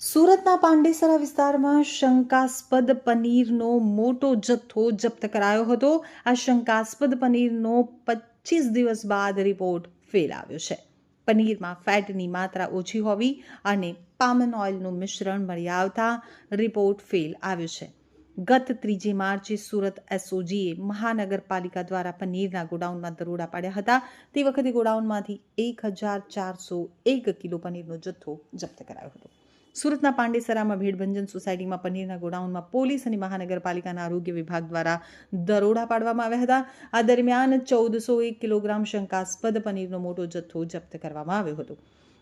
સુરતના પાંડેસરા વિસ્તારમાં શંકાસ્પદ પનીરનો મોટો જથ્થો જપ્ત કરાયો હતો। આ શંકાસ્પદ પનીરનો 25 દિવસ બાદ રિપોર્ટ ફેલ આવ્યો છે। પનીરમાં ફેટની માત્રા ઓછી હોવી અને પામન ઓઇલનું મિશ્રણ મળી આવતા રિપોર્ટ ફેલ આવ્યો છે। ગત 3 માર્ચે સુરત એસઓજીએ મહાનગરપાલિકા દ્વારા પનીરના ગોડાઉનમાં દરોડા પાડ્યા હતા। તે વખતે ગોડાઉનમાંથી 1401 કિલો પનીરનો જથ્થો જપ્ત કરાયો હતો। સુરતના પાંડેસરામાં ભેડભંજન સોસાયટીમાં પનીરના ગોડાઉનમાં પોલીસ અને મહાનગરપાલિકાના આરોગ્ય વિભાગ દ્વારા દરોડા પાડવામાં આવ્યા હતા। આ દરમિયાન 1401 કિલોગ્રામ શંકાસ્પદ પનીરનો મોટો જથ્થો જપ્ત કરવામાં આવ્યો હતો।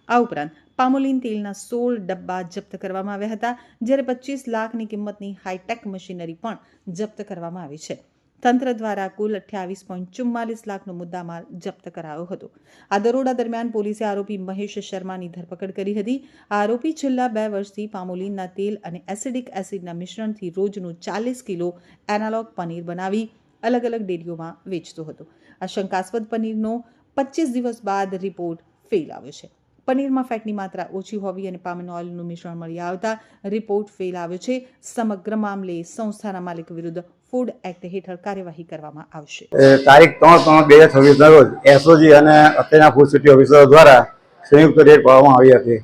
આ ઉપરાંત પામોલીન તેલના 16 ડબ્બા જપ્ત કરવામાં આવ્યા હતા, જ્યારે 25 લાખની કિંમતની હાઈટેક મશીનરી પણ જપ્ત કરવામાં આવી છે। તંત્ર દ્વારા કુલ 28.44 લાખનો મુદ્દામાલ જપ્ત કરાયો હતો। આ દરોડા દરમિયાન પોલીસે આરોપી મહેશ શર્માની ધરપકડ કરી હતી। આ આરોપી છેલ્લા 2 વર્ષથી પામોલીનના તેલ અને એસિડિક એસિડના મિશ્રણથી રોજનું 40 કિલો એનાલોગ પનીર બનાવી અલગ અલગ ડેરીઓમાં વેચતો હતો। આ શંકાસ્પદ પનીરનો 25 દિવસ બાદ રિપોર્ટ ફેલ આવ્યો છે। પનીરમાં ફેટની માત્રા ઓછી હોવી અને પામન ઓઇલનું મિશ્રણ મળી આવતા રિપોર્ટ ફેલ આવ્યો છે। સમગ્ર મામલે સંસ્થાના માલિક વિરુદ્ધ ફૂડ એક્ટ હેઠળ કાર્યવાહી કરવામાં આવશે। તારીખ 3/3/2026 રોજ એસઓજી અને અત્યારના ફૂડ સિટી ઓફિસરો દ્વારા સંયુક્ત રેડ પાડવામાં આવી હતી।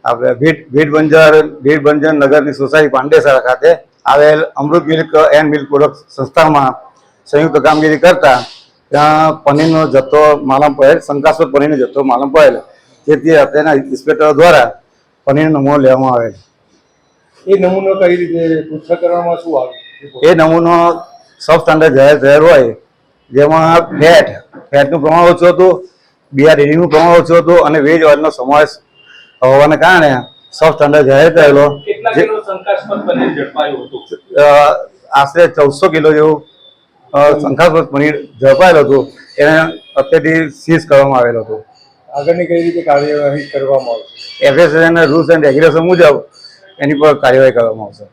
આપણે ભીડભંજન નગરની સોસાયટી પાંડેસરા ખાતે આવેલ અમૃત મિલ્ક એન્ડ મિલ્ક પ્રોડક્ટ સંસ્થામાં સંયુક્ત કામગીરી કરતા ત્યાં પનીરનો જથ્થો માલમ પડેલ, શંકાસ્પદ પનીરનો જથ્થો માલમ પડેલ, જેથી અત્યારના ઇન્સ્પેક્ટર દ્વારા પનીરનો નમૂનો લેવામાં આવેલ। એ નમૂનો કઈ રીતે પૃથ્થક કરવામાં શું આવ્યું? એ નમૂનો સબ સ્ટાન્ડર્ડ જાહેર હોય, જેમાં ફેટનું પ્રમાણ ઓછું હતું, BRDનું પ્રમાણ ઓછું હતું અને વેજ ઓઇલનો સમાવેશ હોવાને કારણે સબ સ્ટાન્ડર્ડ જાહેર કરેલો। કેટલા કિલો શંકાસ્પદ પનીર ઝડપાયું હતું? આશરે 1400 કિલો જેવું શંકાસ્પદ પનીર ઝડપાયેલું હતું। એને અત્યારથી સીઝ કરવામાં આવેલો હતો। આગળની કઈ રીતે કાર્યવાહી કરવામાં આવશે? FSSAના રૂલ્સ એન્ડ રેગ્યુલેશન મુજબ એની પર કાર્યવાહી કરવામાં આવશે।